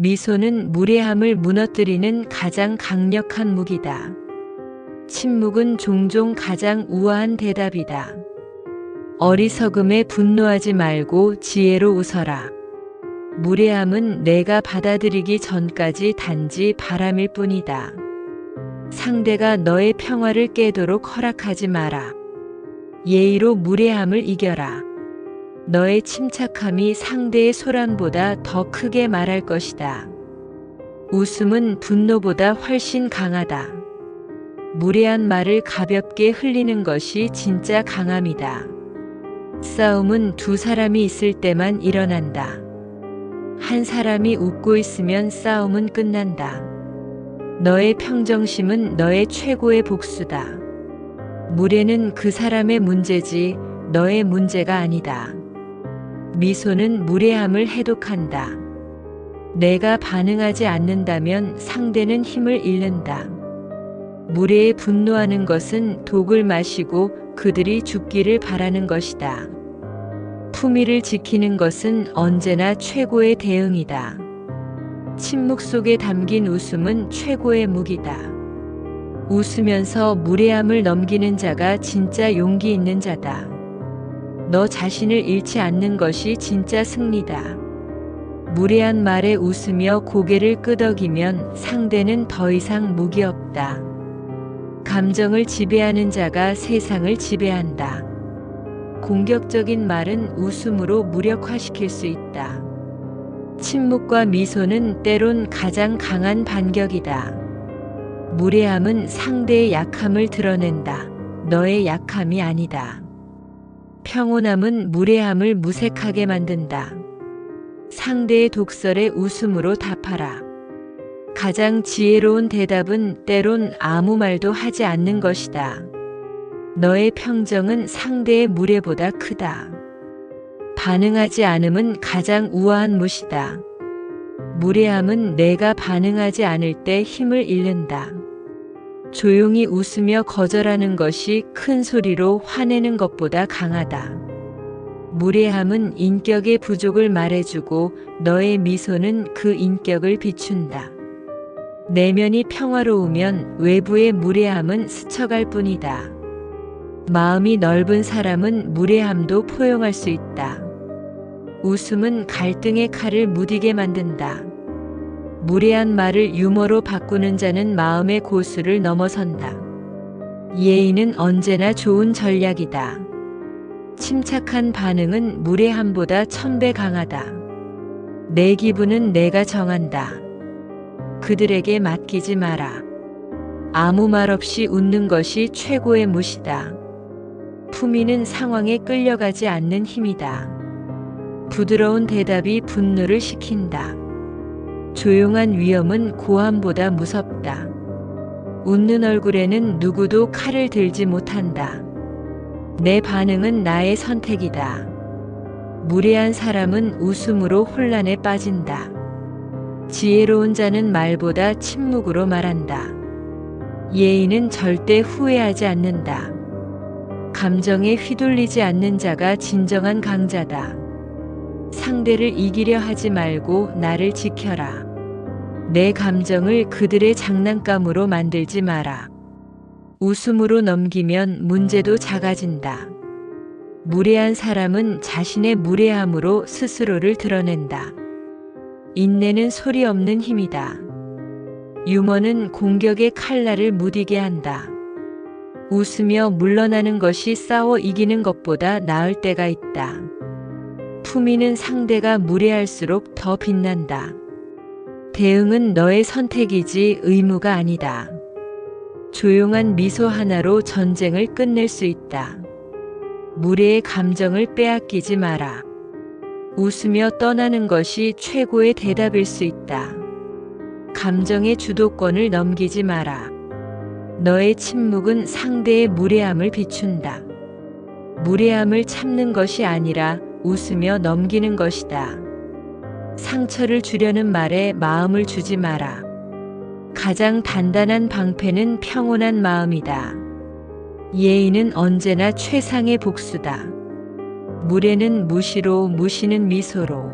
미소는 무례함을 무너뜨리는 가장 강력한 무기다. 침묵은 종종 가장 우아한 대답이다. 어리석음에 분노하지 말고 지혜로 웃어라. 무례함은 내가 받아들이기 전까지 단지 바람일 뿐이다. 상대가 너의 평화를 깨도록 허락하지 마라. 예의로 무례함을 이겨라. 너의 침착함이 상대의 소란보다 더 크게 말할 것이다. 웃음은 분노보다 훨씬 강하다. 무례한 말을 가볍게 흘리는 것이 진짜 강함이다. 싸움은 두 사람이 있을 때만 일어난다. 한 사람이 웃고 있으면 싸움은 끝난다. 너의 평정심은 너의 최고의 복수다. 무례는 그 사람의 문제지 너의 문제가 아니다. 미소는 무례함을 해독한다. 내가 반응하지 않는다면 상대는 힘을 잃는다. 무례에 분노하는 것은 독을 마시고 그들이 죽기를 바라는 것이다. 품위를 지키는 것은 언제나 최고의 대응이다. 침묵 속에 담긴 웃음은 최고의 무기다. 웃으면서 무례함을 넘기는 자가 진짜 용기 있는 자다. 너 자신을 잃지 않는 것이 진짜 승리다. 무례한 말에 웃으며 고개를 끄덕이면 상대는 더 이상 무기 없다. 감정을 지배하는 자가 세상을 지배한다. 공격적인 말은 웃음으로 무력화시킬 수 있다. 침묵과 미소는 때론 가장 강한 반격이다. 무례함은 상대의 약함을 드러낸다. 너의 약함이 아니다. 평온함은 무례함을 무색하게 만든다. 상대의 독설에 웃음으로 답하라. 가장 지혜로운 대답은 때론 아무 말도 하지 않는 것이다. 너의 평정은 상대의 무례보다 크다. 반응하지 않음은 가장 우아한 무시다. 무례함은 내가 반응하지 않을 때 힘을 잃는다. 조용히 웃으며 거절하는 것이 큰 소리로 화내는 것보다 강하다. 무례함은 인격의 부족을 말해주고 너의 미소는 그 인격을 비춘다. 내면이 평화로우면 외부의 무례함은 스쳐갈 뿐이다. 마음이 넓은 사람은 무례함도 포용할 수 있다. 웃음은 갈등의 칼을 무디게 만든다. 무례한 말을 유머로 바꾸는 자는 마음의 고수를 넘어선다. 예의는 언제나 좋은 전략이다. 침착한 반응은 무례함보다 1000배 강하다. 내 기분은 내가 정한다. 그들에게 맡기지 마라. 아무 말 없이 웃는 것이 최고의 무시다. 품위는 상황에 끌려가지 않는 힘이다. 부드러운 대답이 분노를 식힌다. 조용한 위험은 고함보다 무섭다. 웃는 얼굴에는 누구도 칼을 들지 못한다. 내 반응은 나의 선택이다. 무례한 사람은 웃음으로 혼란에 빠진다. 지혜로운 자는 말보다 침묵으로 말한다. 예의는 절대 후회하지 않는다. 감정에 휘둘리지 않는 자가 진정한 강자다. 상대를 이기려 하지 말고 나를 지켜라. 내 감정을 그들의 장난감으로 만들지 마라. 웃음으로 넘기면 문제도 작아진다. 무례한 사람은 자신의 무례함으로 스스로를 드러낸다. 인내는 소리 없는 힘이다. 유머는 공격의 칼날을 무디게 한다. 웃으며 물러나는 것이 싸워 이기는 것보다 나을 때가 있다. 품위는 상대가 무례할수록 더 빛난다. 대응은 너의 선택이지 의무가 아니다. 조용한 미소 하나로 전쟁을 끝낼 수 있다. 무례의 감정을 빼앗기지 마라. 웃으며 떠나는 것이 최고의 대답일 수 있다. 감정의 주도권을 넘기지 마라. 너의 침묵은 상대의 무례함을 비춘다. 무례함을 참는 것이 아니라 웃으며 넘기는 것이다. 상처를 주려는 말에 마음을 주지 마라. 가장 단단한 방패는 평온한 마음이다. 예의는 언제나 최상의 복수다. 무례는 무시로, 무시는 미소로.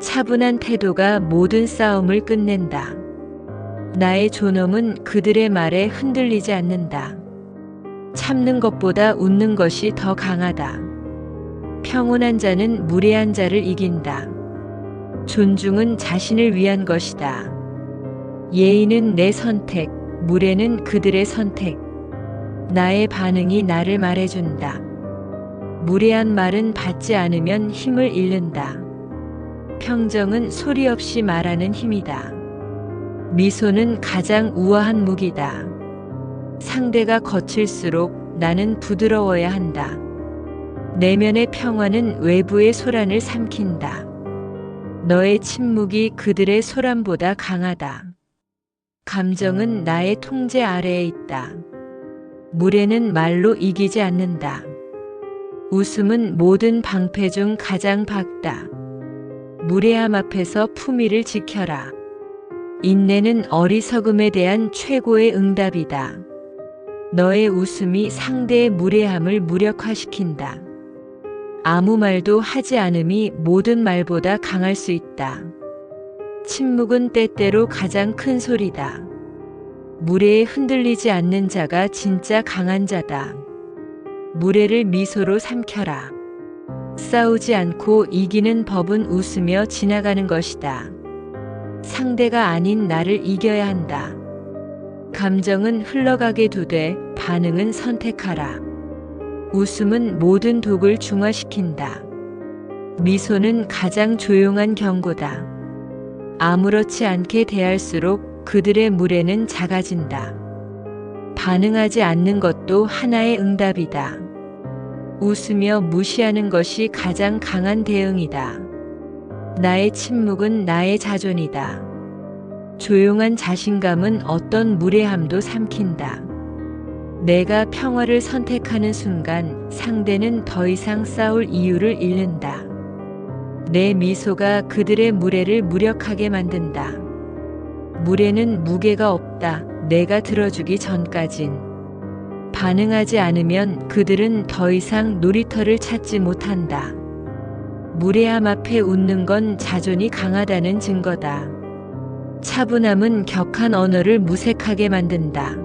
차분한 태도가 모든 싸움을 끝낸다. 나의 존엄은 그들의 말에 흔들리지 않는다. 참는 것보다 웃는 것이 더 강하다. 평온한 자는 무례한 자를 이긴다. 존중은 자신을 위한 것이다. 예의는 내 선택, 무례는 그들의 선택. 나의 반응이 나를 말해준다. 무례한 말은 받지 않으면 힘을 잃는다. 평정은 소리 없이 말하는 힘이다. 미소는 가장 우아한 무기다. 상대가 거칠수록 나는 부드러워야 한다. 내면의 평화는 외부의 소란을 삼킨다. 너의 침묵이 그들의 소란보다 강하다. 감정은 나의 통제 아래에 있다. 무례는 말로 이기지 않는다. 웃음은 모든 방패 중 가장 밝다. 무례함 앞에서 품위를 지켜라. 인내는 어리석음에 대한 최고의 응답이다. 너의 웃음이 상대의 무례함을 무력화시킨다. 아무 말도 하지 않음이 모든 말보다 강할 수 있다. 침묵은 때때로 가장 큰 소리다. 무례에 흔들리지 않는 자가 진짜 강한 자다. 무례를 미소로 삼켜라. 싸우지 않고 이기는 법은 웃으며 지나가는 것이다. 상대가 아닌 나를 이겨야 한다. 감정은 흘러가게 두되 반응은 선택하라. 웃음은 모든 독을 중화시킨다. 미소는 가장 조용한 경고다. 아무렇지 않게 대할수록 그들의 무례는 작아진다. 반응하지 않는 것도 하나의 응답이다. 웃으며 무시하는 것이 가장 강한 대응이다. 나의 침묵은 나의 자존이다. 조용한 자신감은 어떤 무례함도 삼킨다. 내가 평화를 선택하는 순간 상대는 더 이상 싸울 이유를 잃는다. 내 미소가 그들의 무례를 무력하게 만든다. 무례는 무게가 없다. 내가 들어주기 전까진. 반응하지 않으면 그들은 더 이상 놀이터를 찾지 못한다. 무례함 앞에 웃는 건 자존이 강하다는 증거다. 차분함은 격한 언어를 무색하게 만든다.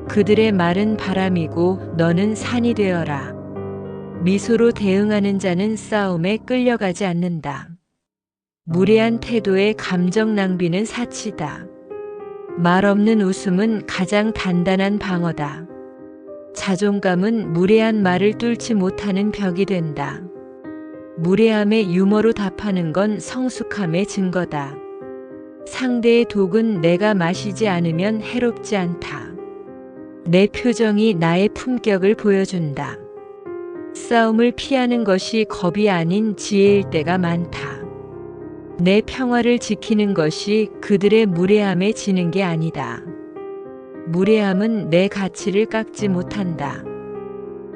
그들의 말은 바람이고 너는 산이 되어라. 미소로 대응하는 자는 싸움에 끌려가지 않는다. 무례한 태도의 감정 낭비는 사치다. 말 없는 웃음은 가장 단단한 방어다. 자존감은 무례한 말을 뚫지 못하는 벽이 된다. 무례함에 유머로 답하는 건 성숙함의 증거다. 상대의 독은 내가 마시지 않으면 해롭지 않다. 내 표정이 나의 품격을 보여준다. 싸움을 피하는 것이 겁이 아닌 지혜일 때가 많다. 내 평화를 지키는 것이 그들의 무례함에 지는 게 아니다. 무례함은 내 가치를 깎지 못한다.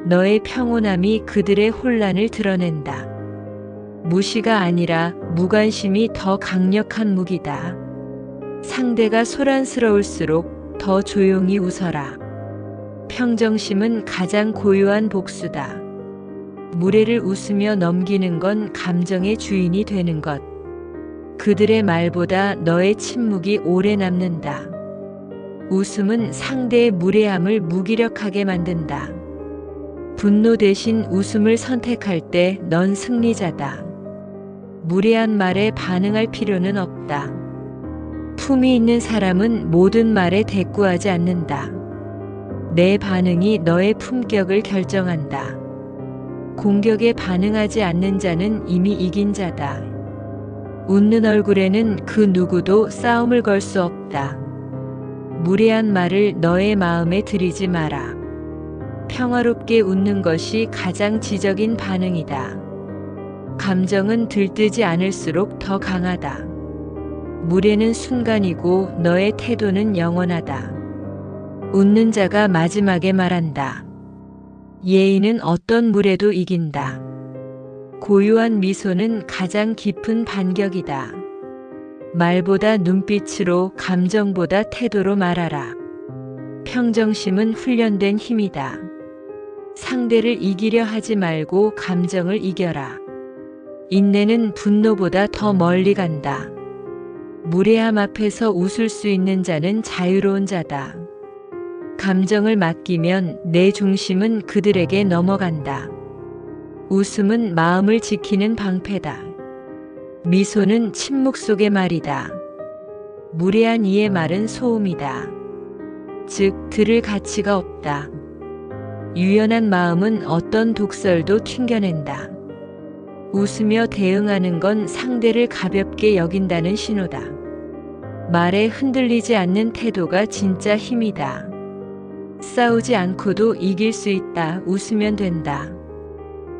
너의 평온함이 그들의 혼란을 드러낸다. 무시가 아니라 무관심이 더 강력한 무기다. 상대가 소란스러울수록 더 조용히 웃어라. 평정심은 가장 고유한 복수다. 무례를 웃으며 넘기는 건 감정의 주인이 되는 것. 그들의 말보다 너의 침묵이 오래 남는다. 웃음은 상대의 무례함을 무기력하게 만든다. 분노 대신 웃음을 선택할 때 넌 승리자다. 무례한 말에 반응할 필요는 없다. 품이 있는 사람은 모든 말에 대꾸하지 않는다. 내 반응이 너의 품격을 결정한다. 공격에 반응하지 않는 자는 이미 이긴 자다. 웃는 얼굴에는 그 누구도 싸움을 걸 수 없다. 무례한 말을 너의 마음에 들이지 마라. 평화롭게 웃는 것이 가장 지적인 반응이다. 감정은 들뜨지 않을수록 더 강하다. 무례는 순간이고 너의 태도는 영원하다. 웃는 자가 마지막에 말한다. 예의는 어떤 무례도 이긴다. 고유한 미소는 가장 깊은 반격이다. 말보다 눈빛으로, 감정보다 태도로 말하라. 평정심은 훈련된 힘이다. 상대를 이기려 하지 말고 감정을 이겨라. 인내는 분노보다 더 멀리 간다. 무례함 앞에서 웃을 수 있는 자는 자유로운 자다. 감정을 맡기면 내 중심은 그들에게 넘어간다. 웃음은 마음을 지키는 방패다. 미소는 침묵 속의 말이다. 무례한 이의 말은 소음이다. 즉, 들을 가치가 없다. 유연한 마음은 어떤 독설도 튕겨낸다. 웃으며 대응하는 건 상대를 가볍게 여긴다는 신호다. 말에 흔들리지 않는 태도가 진짜 힘이다. 싸우지 않고도 이길 수 있다. 웃으면 된다.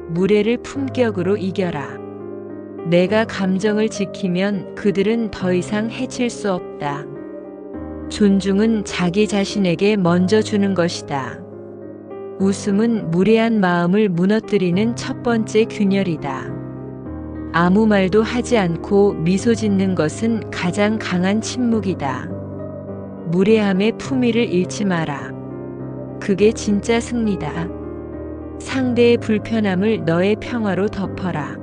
무례를 품격으로 이겨라. 내가 감정을 지키면 그들은 더 이상 해칠 수 없다. 존중은 자기 자신에게 먼저 주는 것이다. 웃음은 무례한 마음을 무너뜨리는 첫 번째 균열이다. 아무 말도 하지 않고 미소 짓는 것은 가장 강한 침묵이다. 무례함의 품위를 잃지 마라. 그게 진짜 승리다. 상대의 불편함을 너의 평화로 덮어라.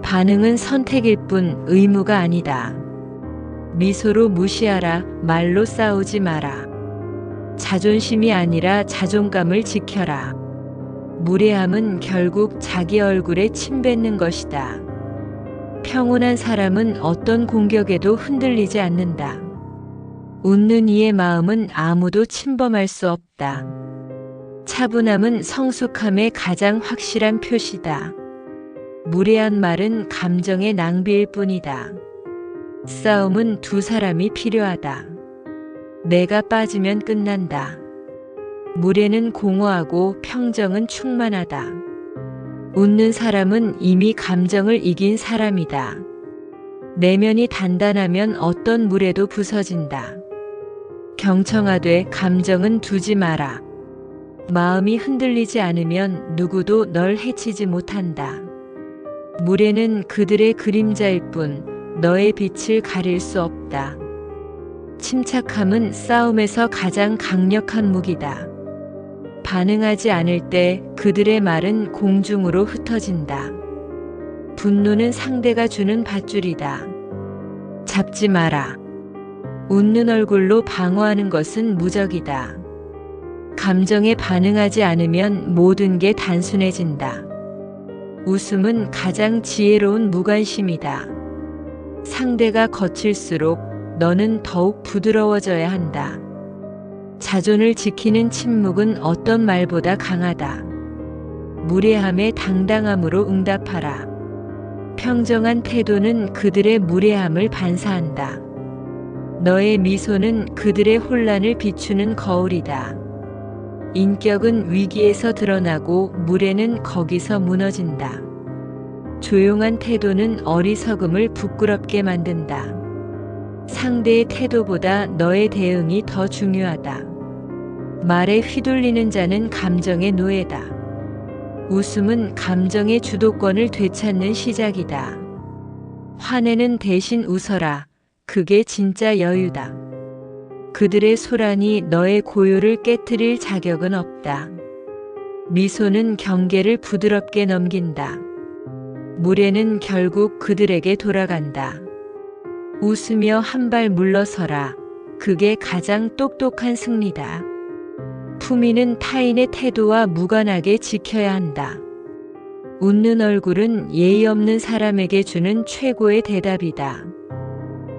반응은 선택일 뿐 의무가 아니다. 미소로 무시하라. 말로 싸우지 마라. 자존심이 아니라 자존감을 지켜라. 무례함은 결국 자기 얼굴에 침 뱉는 것이다. 평온한 사람은 어떤 공격에도 흔들리지 않는다. 웃는 이의 마음은 아무도 침범할 수 없다. 차분함은 성숙함의 가장 확실한 표시다. 무례한 말은 감정의 낭비일 뿐이다. 싸움은 두 사람이 필요하다. 내가 빠지면 끝난다. 무례는 공허하고 평정은 충만하다. 웃는 사람은 이미 감정을 이긴 사람이다. 내면이 단단하면 어떤 무례도 부서진다. 경청하되 감정은 두지 마라. 마음이 흔들리지 않으면 누구도 널 해치지 못한다. 무례는 그들의 그림자일 뿐 너의 빛을 가릴 수 없다. 침착함은 싸움에서 가장 강력한 무기다. 반응하지 않을 때 그들의 말은 공중으로 흩어진다. 분노는 상대가 주는 밧줄이다. 잡지 마라. 웃는 얼굴로 방어하는 것은 무적이다. 감정에 반응하지 않으면 모든 게 단순해진다. 웃음은 가장 지혜로운 무관심이다. 상대가 거칠수록 너는 더욱 부드러워져야 한다. 자존을 지키는 침묵은 어떤 말보다 강하다. 무례함에 당당함으로 응답하라. 평정한 태도는 그들의 무례함을 반사한다. 너의 미소는 그들의 혼란을 비추는 거울이다. 인격은 위기에서 드러나고 무례는 거기서 무너진다. 조용한 태도는 어리석음을 부끄럽게 만든다. 상대의 태도보다 너의 대응이 더 중요하다. 말에 휘둘리는 자는 감정의 노예다. 웃음은 감정의 주도권을 되찾는 시작이다. 화내는 대신 웃어라. 그게 진짜 여유다. 그들의 소란이 너의 고요를 깨트릴 자격은 없다. 미소는 경계를 부드럽게 넘긴다. 무례는 결국 그들에게 돌아간다. 웃으며 한 발 물러서라. 그게 가장 똑똑한 승리다. 품위는 타인의 태도와 무관하게 지켜야 한다. 웃는 얼굴은 예의 없는 사람에게 주는 최고의 대답이다.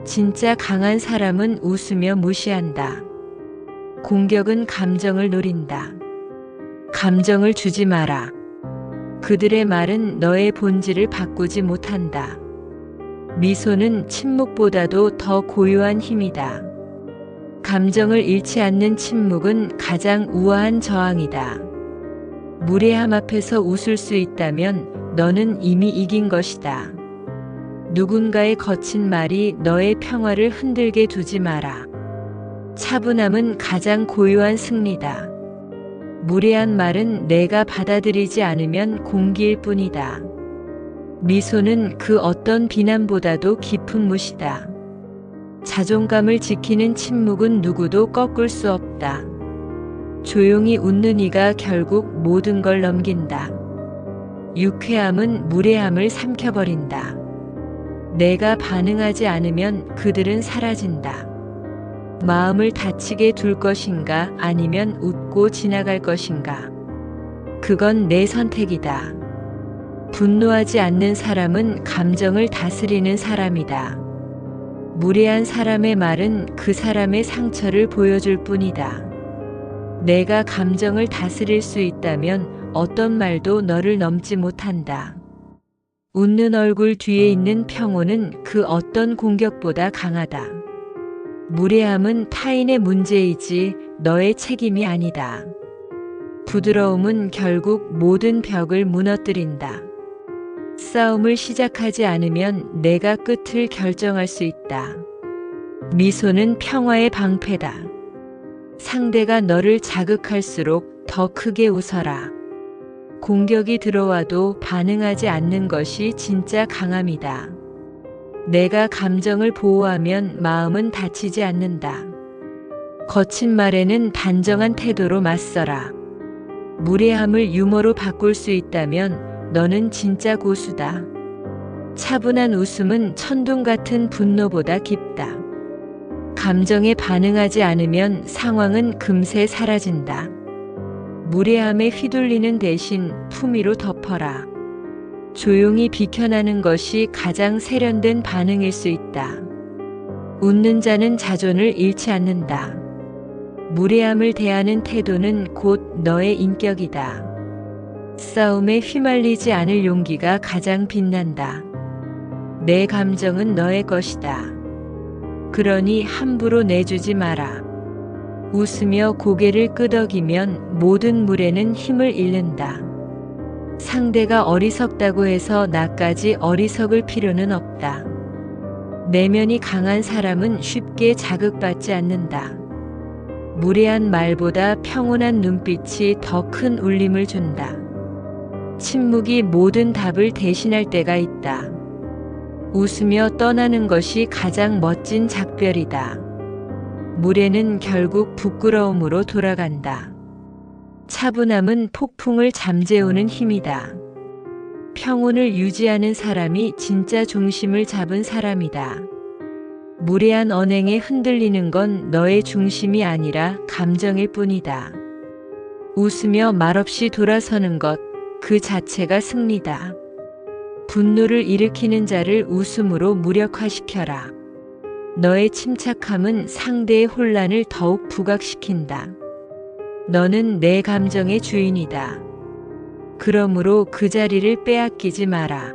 진짜 강한 사람은 웃으며 무시한다. 공격은 감정을 노린다. 감정을 주지 마라. 그들의 말은 너의 본질을 바꾸지 못한다. 미소는 침묵보다도 더 고요한 힘이다. 감정을 잃지 않는 침묵은 가장 우아한 저항이다. 무례함 앞에서 웃을 수 있다면 너는 이미 이긴 것이다. 누군가의 거친 말이 너의 평화를 흔들게 두지 마라. 차분함은 가장 고요한 승리다. 무례한 말은 내가 받아들이지 않으면 공기일 뿐이다. 미소는 그 어떤 비난보다도 깊은 무시다. 자존감을 지키는 침묵은 누구도 꺾을 수 없다. 조용히 웃는 이가 결국 모든 걸 넘긴다. 유쾌함은 무례함을 삼켜버린다. 내가 반응하지 않으면 그들은 사라진다. 마음을 다치게 둘 것인가 아니면 웃고 지나갈 것인가. 그건 내 선택이다. 분노하지 않는 사람은 감정을 다스리는 사람이다. 무례한 사람의 말은 그 사람의 상처를 보여줄 뿐이다. 내가 감정을 다스릴 수 있다면 어떤 말도 너를 넘지 못한다. 웃는 얼굴 뒤에 있는 평온은 그 어떤 공격보다 강하다. 무례함은 타인의 문제이지 너의 책임이 아니다. 부드러움은 결국 모든 벽을 무너뜨린다. 싸움을 시작하지 않으면 내가 끝을 결정할 수 있다. 미소는 평화의 방패다. 상대가 너를 자극할수록 더 크게 웃어라. 공격이 들어와도 반응하지 않는 것이 진짜 강함이다. 내가 감정을 보호하면 마음은 다치지 않는다. 거친 말에는 단정한 태도로 맞서라. 무례함을 유머로 바꿀 수 있다면 너는 진짜 고수다. 차분한 웃음은 천둥 같은 분노보다 깊다. 감정에 반응하지 않으면 상황은 금세 사라진다. 무례함에 휘둘리는 대신 품위로 덮어라. 조용히 비켜나는 것이 가장 세련된 반응일 수 있다. 웃는 자는 자존을 잃지 않는다. 무례함을 대하는 태도는 곧 너의 인격이다. 싸움에 휘말리지 않을 용기가 가장 빛난다. 내 감정은 너의 것이다. 그러니 함부로 내주지 마라. 웃으며 고개를 끄덕이면 모든 무례는 힘을 잃는다. 상대가 어리석다고 해서 나까지 어리석을 필요는 없다. 내면이 강한 사람은 쉽게 자극받지 않는다. 무례한 말보다 평온한 눈빛이 더 큰 울림을 준다. 침묵이 모든 답을 대신할 때가 있다. 웃으며 떠나는 것이 가장 멋진 작별이다. 무례는 결국 부끄러움으로 돌아간다. 차분함은 폭풍을 잠재우는 힘이다. 평온을 유지하는 사람이 진짜 중심을 잡은 사람이다. 무례한 언행에 흔들리는 건 너의 중심이 아니라 감정일 뿐이다. 웃으며 말없이 돌아서는 것, 그 자체가 승리다. 분노를 일으키는 자를 웃음으로 무력화시켜라. 너의 침착함은 상대의 혼란을 더욱 부각시킨다. 너는 내 감정의 주인이다. 그러므로 그 자리를 빼앗기지 마라.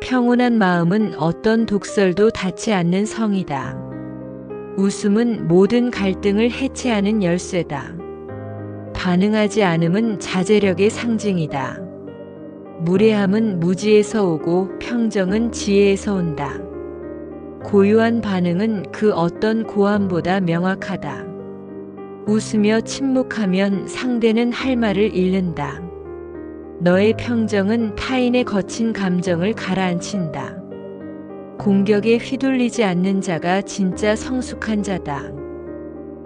평온한 마음은 어떤 독설도 닿지 않는 성이다. 웃음은 모든 갈등을 해체하는 열쇠다. 반응하지 않음은 자제력의 상징이다. 무례함은 무지에서 오고 평정은 지혜에서 온다. 고요한 반응은 그 어떤 고함보다 명확하다. 웃으며 침묵하면 상대는 할 말을 잃는다. 너의 평정은 타인의 거친 감정을 가라앉힌다. 공격에 휘둘리지 않는 자가 진짜 성숙한 자다.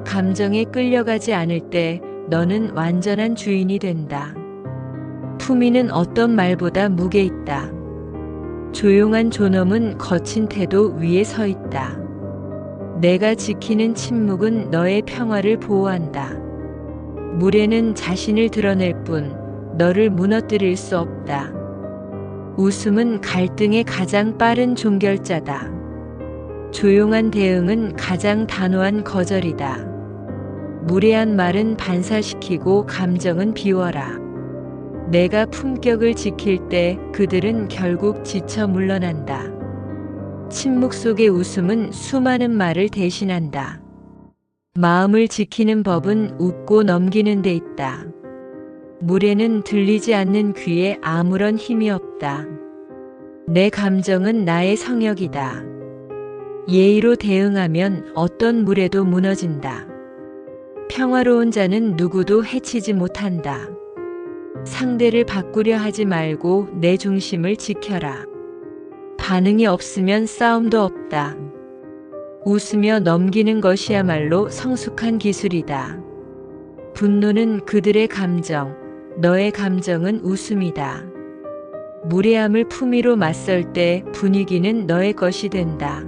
감정에 끌려가지 않을 때 너는 완전한 주인이 된다. 품위는 어떤 말보다 무게 있다. 조용한 존엄은 거친 태도 위에 서 있다. 내가 지키는 침묵은 너의 평화를 보호한다. 무례는 자신을 드러낼 뿐 너를 무너뜨릴 수 없다. 웃음은 갈등의 가장 빠른 종결자다. 조용한 대응은 가장 단호한 거절이다. 무례한 말은 반사시키고 감정은 비워라. 내가 품격을 지킬 때 그들은 결국 지쳐 물러난다. 침묵 속의 웃음은 수많은 말을 대신한다. 마음을 지키는 법은 웃고 넘기는 데 있다. 무례는 들리지 않는 귀에 아무런 힘이 없다. 내 감정은 나의 성역이다. 예의로 대응하면 어떤 무례도 무너진다. 평화로운 자는 누구도 해치지 못한다. 상대를 바꾸려 하지 말고 내 중심을 지켜라. 반응이 없으면 싸움도 없다. 웃으며 넘기는 것이야말로 성숙한 기술이다. 분노는 그들의 감정, 너의 감정은 웃음이다. 무례함을 품위로 맞설 때 분위기는 너의 것이 된다.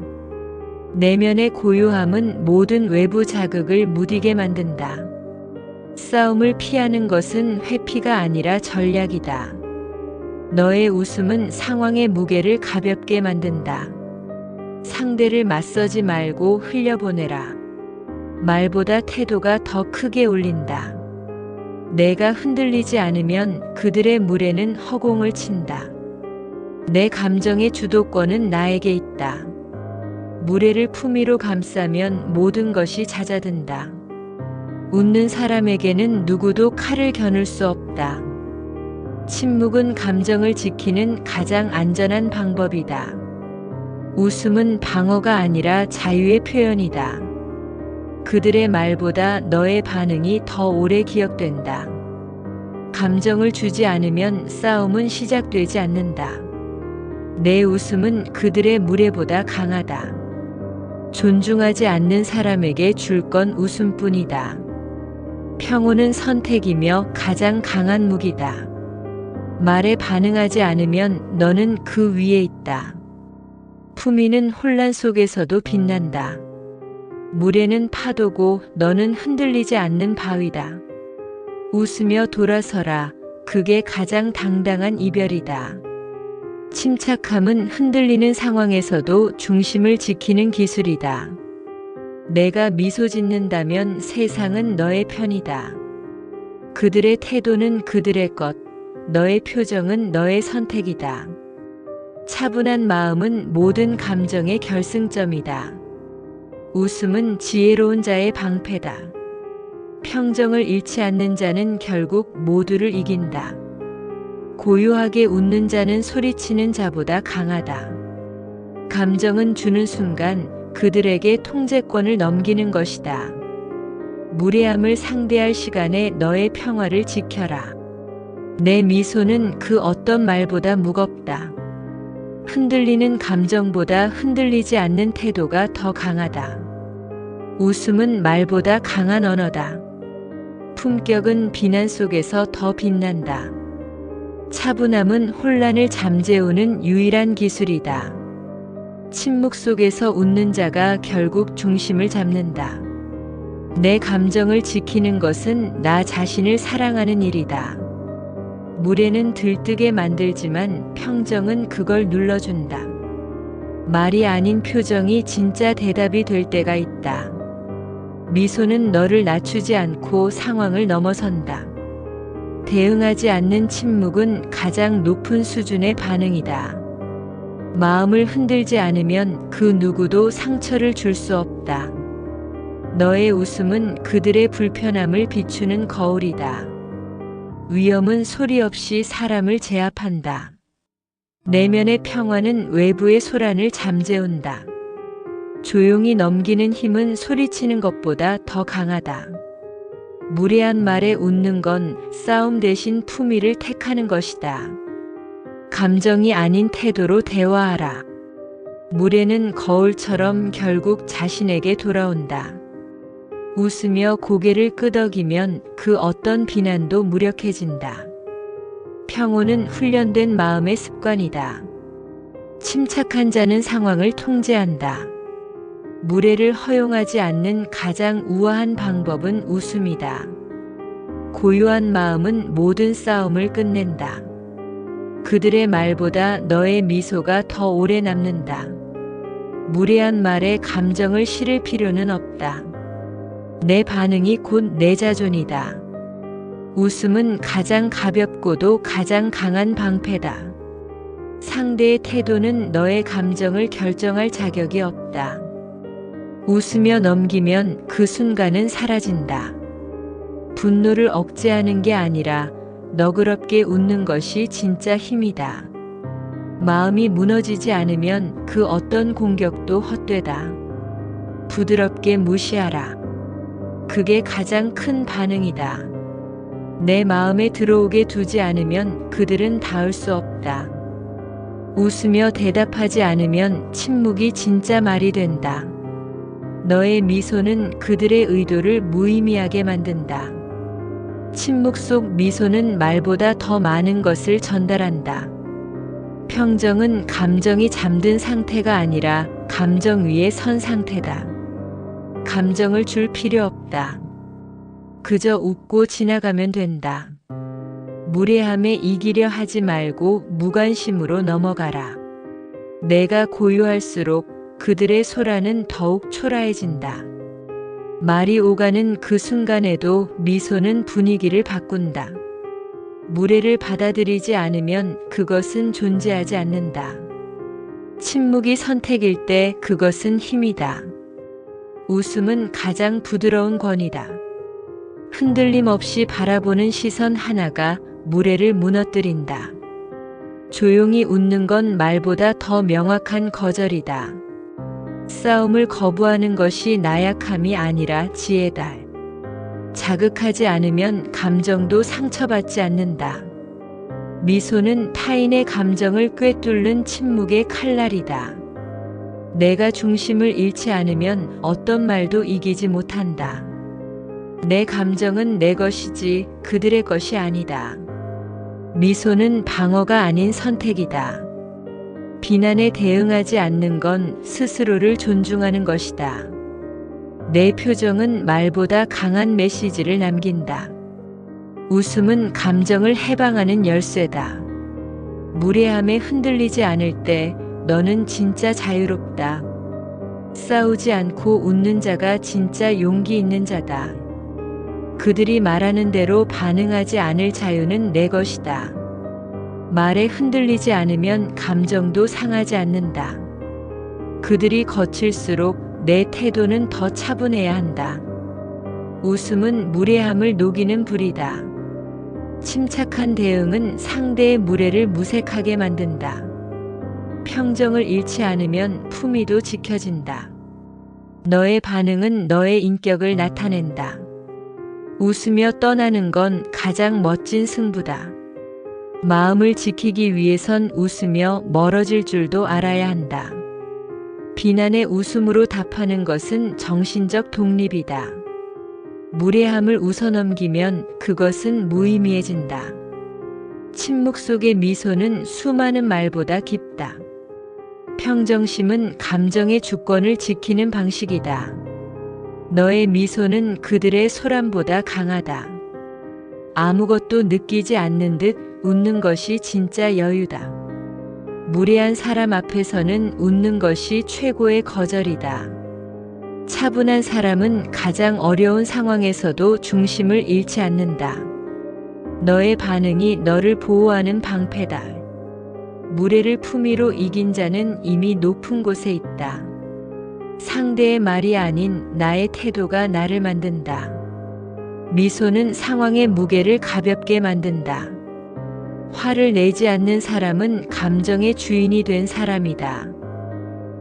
내면의 고요함은 모든 외부 자극을 무디게 만든다. 싸움을 피하는 것은 회피가 아니라 전략이다. 너의 웃음은 상황의 무게를 가볍게 만든다. 상대를 맞서지 말고 흘려보내라. 말보다 태도가 더 크게 울린다. 내가 흔들리지 않으면 그들의 물에는 허공을 친다. 내 감정의 주도권은 나에게 있다. 무례를 품위로 감싸면 모든 것이 잦아든다. 웃는 사람에게는 누구도 칼을 겨눌 수 없다. 침묵은 감정을 지키는 가장 안전한 방법이다. 웃음은 방어가 아니라 자유의 표현이다. 그들의 말보다 너의 반응이 더 오래 기억된다. 감정을 주지 않으면 싸움은 시작되지 않는다. 내 웃음은 그들의 무례보다 강하다. 존중하지 않는 사람에게 줄 건 웃음뿐이다. 평온은 선택이며 가장 강한 무기다. 말에 반응하지 않으면 너는 그 위에 있다. 품위는 혼란 속에서도 빛난다. 무례는 파도고 너는 흔들리지 않는 바위다. 웃으며 돌아서라. 그게 가장 당당한 이별이다. 침착함은 흔들리는 상황에서도 중심을 지키는 기술이다. 내가 미소 짓는다면 세상은 너의 편이다. 그들의 태도는 그들의 것, 너의 표정은 너의 선택이다. 차분한 마음은 모든 감정의 결승점이다. 웃음은 지혜로운 자의 방패다. 평정을 잃지 않는 자는 결국 모두를 이긴다. 고요하게 웃는 자는 소리치는 자보다 강하다. 감정은 주는 순간 그들에게 통제권을 넘기는 것이다. 무례함을 상대할 시간에 너의 평화를 지켜라. 내 미소는 그 어떤 말보다 무겁다. 흔들리는 감정보다 흔들리지 않는 태도가 더 강하다. 웃음은 말보다 강한 언어다. 품격은 비난 속에서 더 빛난다. 차분함은 혼란을 잠재우는 유일한 기술이다. 침묵 속에서 웃는 자가 결국 중심을 잡는다. 내 감정을 지키는 것은 나 자신을 사랑하는 일이다. 무례는 들뜨게 만들지만 평정은 그걸 눌러준다. 말이 아닌 표정이 진짜 대답이 될 때가 있다. 미소는 너를 낮추지 않고 상황을 넘어선다. 대응하지 않는 침묵은 가장 높은 수준의 반응이다. 마음을 흔들지 않으면 그 누구도 상처를 줄 수 없다. 너의 웃음은 그들의 불편함을 비추는 거울이다. 위험은 소리 없이 사람을 제압한다. 내면의 평화는 외부의 소란을 잠재운다. 조용히 넘기는 힘은 소리치는 것보다 더 강하다. 무례한 말에 웃는 건 싸움 대신 품위를 택하는 것이다. 감정이 아닌 태도로 대화하라. 무례는 거울처럼 결국 자신에게 돌아온다. 웃으며 고개를 끄덕이면 그 어떤 비난도 무력해진다. 평온은 훈련된 마음의 습관이다. 침착한 자는 상황을 통제한다. 무례를 허용하지 않는 가장 우아한 방법은 웃음이다. 고요한 마음은 모든 싸움을 끝낸다. 그들의 말보다 너의 미소가 더 오래 남는다. 무례한 말에 감정을 실을 필요는 없다. 내 반응이 곧 내 자존이다. 웃음은 가장 가볍고도 가장 강한 방패다. 상대의 태도는 너의 감정을 결정할 자격이 없다. 웃으며 넘기면 그 순간은 사라진다. 분노를 억제하는 게 아니라 너그럽게 웃는 것이 진짜 힘이다. 마음이 무너지지 않으면 그 어떤 공격도 헛되다. 부드럽게 무시하라. 그게 가장 큰 반응이다. 내 마음에 들어오게 두지 않으면 그들은 닿을 수 없다. 웃으며 대답하지 않으면 침묵이 진짜 말이 된다. 너의 미소는 그들의 의도를 무의미하게 만든다. 침묵 속 미소는 말보다 더 많은 것을 전달한다. 평정은 감정이 잠든 상태가 아니라 감정 위에 선 상태다. 감정을 줄 필요 없다. 그저 웃고 지나가면 된다. 무례함에 이기려 하지 말고 무관심으로 넘어가라. 내가 고요할수록 그들의 소란은 더욱 초라해진다. 말이 오가는 그 순간에도 미소는 분위기를 바꾼다. 무례를 받아들이지 않으면 그것은 존재하지 않는다. 침묵이 선택일 때 그것은 힘이다. 웃음은 가장 부드러운 권위다. 흔들림 없이 바라보는 시선 하나가 무례를 무너뜨린다. 조용히 웃는 건 말보다 더 명확한 거절이다. 싸움을 거부하는 것이 나약함이 아니라 지혜다. 자극하지 않으면 감정도 상처받지 않는다. 미소는 타인의 감정을 꿰뚫는 침묵의 칼날이다. 내가 중심을 잃지 않으면 어떤 말도 이기지 못한다. 내 감정은 내 것이지 그들의 것이 아니다. 미소는 방어가 아닌 선택이다. 비난에 대응하지 않는 건 스스로를 존중하는 것이다. 내 표정은 말보다 강한 메시지를 남긴다. 웃음은 감정을 해방하는 열쇠다. 무례함에 흔들리지 않을 때 너는 진짜 자유롭다. 싸우지 않고 웃는 자가 진짜 용기 있는 자다. 그들이 말하는 대로 반응하지 않을 자유는 내 것이다. 말에 흔들리지 않으면 감정도 상하지 않는다. 그들이 거칠수록 내 태도는 더 차분해야 한다. 웃음은 무례함을 녹이는 불이다. 침착한 대응은 상대의 무례를 무색하게 만든다. 평정을 잃지 않으면 품위도 지켜진다. 너의 반응은 너의 인격을 나타낸다. 웃으며 떠나는 건 가장 멋진 승부다. 마음을 지키기 위해선 웃으며 멀어질 줄도 알아야 한다. 비난에 웃음으로 답하는 것은 정신적 독립이다. 무례함을 웃어넘기면 그것은 무의미해진다. 침묵 속의 미소는 수많은 말보다 깊다. 평정심은 감정의 주권을 지키는 방식이다. 너의 미소는 그들의 소란보다 강하다. 아무것도 느끼지 않는 듯 웃는 것이 진짜 여유다. 무례한 사람 앞에서는 웃는 것이 최고의 거절이다. 차분한 사람은 가장 어려운 상황에서도 중심을 잃지 않는다. 너의 반응이 너를 보호하는 방패다. 무례를 품위로 이긴 자는 이미 높은 곳에 있다. 상대의 말이 아닌 나의 태도가 나를 만든다. 미소는 상황의 무게를 가볍게 만든다. 화를 내지 않는 사람은 감정의 주인이 된 사람이다.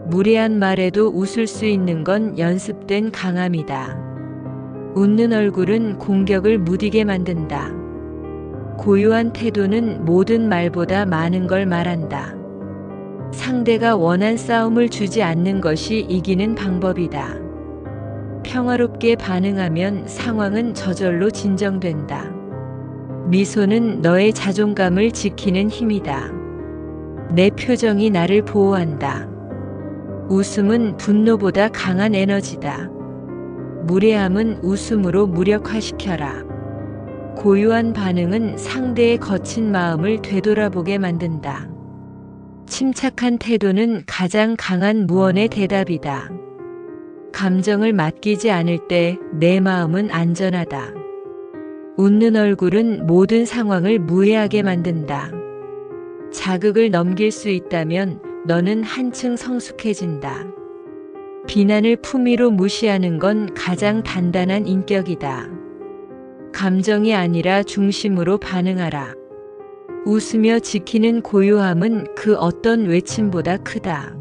무례한 말에도 웃을 수 있는 건 연습된 강함이다. 웃는 얼굴은 공격을 무디게 만든다. 고요한 태도는 모든 말보다 많은 걸 말한다. 상대가 원한 싸움을 주지 않는 것이 이기는 방법이다. 평화롭게 반응하면 상황은 저절로 진정된다. 미소는 너의 자존감을 지키는 힘이다. 내 표정이 나를 보호한다. 웃음은 분노보다 강한 에너지다. 무례함은 웃음으로 무력화시켜라. 고요한 반응은 상대의 거친 마음을 되돌아보게 만든다. 침착한 태도는 가장 강한 무언의 대답이다. 감정을 맡기지 않을 때 내 마음은 안전하다. 웃는 얼굴은 모든 상황을 무해하게 만든다. 자극을 넘길 수 있다면 너는 한층 성숙해진다. 비난을 품위로 무시하는 건 가장 단단한 인격이다. 감정이 아니라 중심으로 반응하라. 웃으며 지키는 고요함은 그 어떤 외침보다 크다.